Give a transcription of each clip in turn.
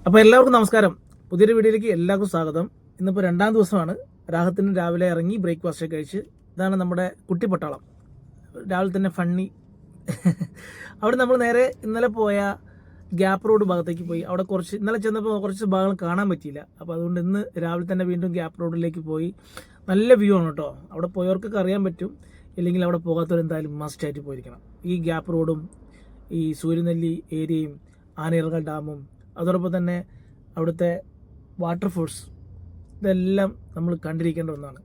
അപ്പോൾ എല്ലാവർക്കും നമസ്കാരം. പുതിയൊരു വീഡിയോയിലേക്ക് എല്ലാവർക്കും സ്വാഗതം. ഇന്നിപ്പോൾ രണ്ടാം ദിവസമാണ്. രാഹത്തിന് രാവിലെ ഇറങ്ങി ബ്രേക്ക്ഫാസ്റ്റ് കഴിച്ച് ഇതാണ് നമ്മുടെ കുട്ടിപ്പട്ടാളം. രാവിലെ തന്നെ ഫണ്ണി. അവിടെ നമ്മൾ നേരെ ഇന്നലെ പോയ ഗ്യാപ്പ് റോഡ് ഭാഗത്തേക്ക് പോയി. അവിടെ ഇന്നലെ ചെന്നപ്പോൾ കുറച്ച് ഭാഗങ്ങൾ കാണാൻ പറ്റിയില്ല. അപ്പോൾ അതുകൊണ്ട് ഇന്ന് രാവിലെ തന്നെ വീണ്ടും ഗ്യാപ്പ് റോഡിലേക്ക് പോയി. നല്ല വ്യൂ ആണ് കേട്ടോ. അവിടെ പോയവർക്കൊക്കെ അറിയാൻ പറ്റും. ഇല്ലെങ്കിൽ അവിടെ പോകാത്തവർ എന്തായാലും മസ്റ്റായിട്ട് പോയിരിക്കണം. ഈ ഗ്യാപ്പ് റോഡും ഈ സൂര്യനെല്ലി ഏരിയയും ആനയിറങ്ങൽ ഡാമും അതോടൊപ്പം തന്നെ അവിടുത്തെ വാട്ടർഫോൾസ് ഇതെല്ലാം നമ്മൾ കണ്ടിരിക്കേണ്ട ഒന്നാണ്.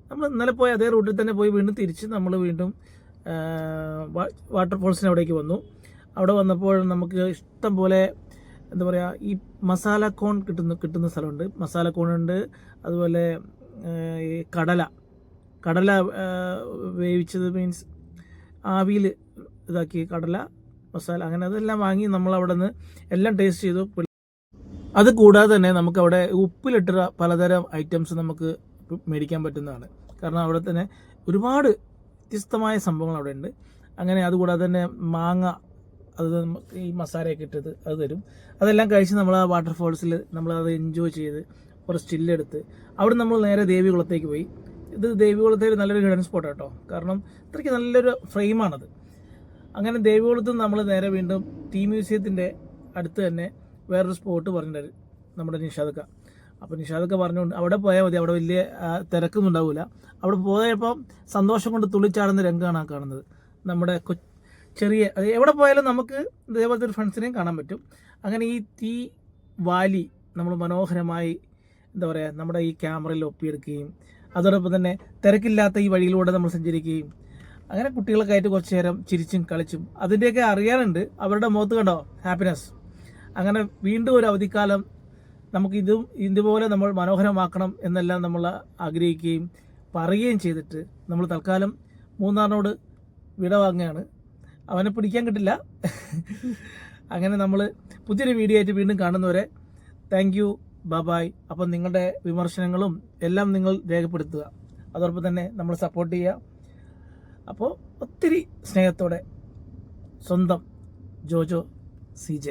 നമ്മൾ ഇന്നലെ പോയ അതേ റൂട്ടിൽ തന്നെ പോയി വീണ്ടും തിരിച്ച് നമ്മൾ വീണ്ടും വാട്ടർഫോൾസിന് അവിടേക്ക് വന്നു. അവിടെ വന്നപ്പോൾ നമുക്ക് ഇഷ്ടം പോലെ എന്താ പറയുക, ഈ മസാല കോൺ കിട്ടുന്ന സ്ഥലമുണ്ട്. മസാല കോണുണ്ട്, അതുപോലെ ഈ കടല വേവിച്ചത്, മീൻസ് ആവിയിൽ ഇതാക്കി കടല മസാല, അങ്ങനെ അതെല്ലാം വാങ്ങി നമ്മൾ അവിടെ നിന്ന് എല്ലാം ടേസ്റ്റ് ചെയ്തു. അത് കൂടാതെ തന്നെ നമുക്ക് അവിടെ ഉപ്പിലിട്ട പലതരം ഐറ്റംസ് നമുക്ക് മേടിക്കാൻ പറ്റുന്നതാണ്. കാരണം അവിടെ തന്നെ ഒരുപാട് വ്യത്യസ്തമായ സംഭവങ്ങൾ അവിടെ ഉണ്ട്. അങ്ങനെ അതുകൂടാതെ തന്നെ മാങ്ങ, അത് ഈ മസാലയൊക്കെ ഇട്ടത് അത് തരും. അതെല്ലാം കഴിച്ച് നമ്മൾ ആ വാട്ടർഫോൾസിൽ നമ്മളത് എൻജോയ് ചെയ്ത് കുറച്ച് സ്റ്റില്ലെടുത്ത് അവിടെ നമ്മൾ നേരെ ദേവികുളത്തേക്ക് പോയി. ഇത് ദേവികുളത്തേക്ക് നല്ലൊരു ഹിഡൻ സ്പോട്ട് കേട്ടോ. കാരണം ഇത്രയ്ക്ക് നല്ലൊരു ഫ്രെയിമാണത്. അങ്ങനെ ദേവികുളത്ത് നമ്മൾ നേരെ വീണ്ടും ടീ മ്യൂസിയത്തിൻ്റെ അടുത്ത് തന്നെ വേറൊരു സ്പോട്ട് പറഞ്ഞിട്ടുണ്ട് നമ്മുടെ നിഷാദക്ക. അപ്പോൾ നിഷാദക്ക പറഞ്ഞുകൊണ്ട് അവിടെ പോയാൽ മതി, അവിടെ വലിയ തിരക്കൊന്നും ഉണ്ടാവില്ല. അവിടെ പോയപ്പോൾ സന്തോഷം കൊണ്ട് തുള്ളിച്ചാടുന്ന രംഗമാണ് കാണുന്നത്. നമ്മുടെ ചെറിയ എവിടെ പോയാലും നമുക്ക് ഇതേപോലത്തെ ഒരു ഫ്രണ്ട്സിനെയും കാണാൻ പറ്റും. അങ്ങനെ ഈ തീ വാലി നമ്മൾ മനോഹരമായി എന്താ പറയുക, നമ്മുടെ ഈ ക്യാമറയിൽ ഒപ്പിയെടുക്കുകയും അതോടൊപ്പം തന്നെ തിരക്കില്ലാത്ത ഈ വഴിയിലൂടെ നമ്മൾ സഞ്ചരിക്കുകയും അങ്ങനെ കുട്ടികളൊക്കെ ആയിട്ട് കുറച്ച് നേരം ചിരിച്ചും കളിച്ചും അതിൻ്റെയൊക്കെ അറിയാനുണ്ട്. അവരുടെ മുഖത്ത് കണ്ടോ ഹാപ്പിനെസ്. അങ്ങനെ വീണ്ടും ഒരു അവധിക്കാലം നമുക്ക് ഇതുപോലെ നമ്മൾ മനോഹരമാക്കണം എന്നെല്ലാം നമ്മൾ ആഗ്രഹിക്കുകയും പറയുകയും ചെയ്തിട്ട് നമ്മൾ തൽക്കാലം മൂന്നാറിനോട് വിട വാങ്ങുകയാണ്. അവനെ പിടിക്കാൻ കിട്ടില്ല. അങ്ങനെ നമ്മൾ പുതിയൊരു വീഡിയോ ആയിട്ട് വീണ്ടും കാണുന്നവരെ താങ്ക് യു, ബൈ. അപ്പം നിങ്ങളുടെ വിമർശനങ്ങളും എല്ലാം നിങ്ങൾ രേഖപ്പെടുത്തുക. അതോടൊപ്പം തന്നെ നമ്മൾ സപ്പോർട്ട് ചെയ്യുക. അപ്പോൾ ഒത്തിരി സ്നേഹത്തോടെ സ്വന്തം ജോജോ CJ.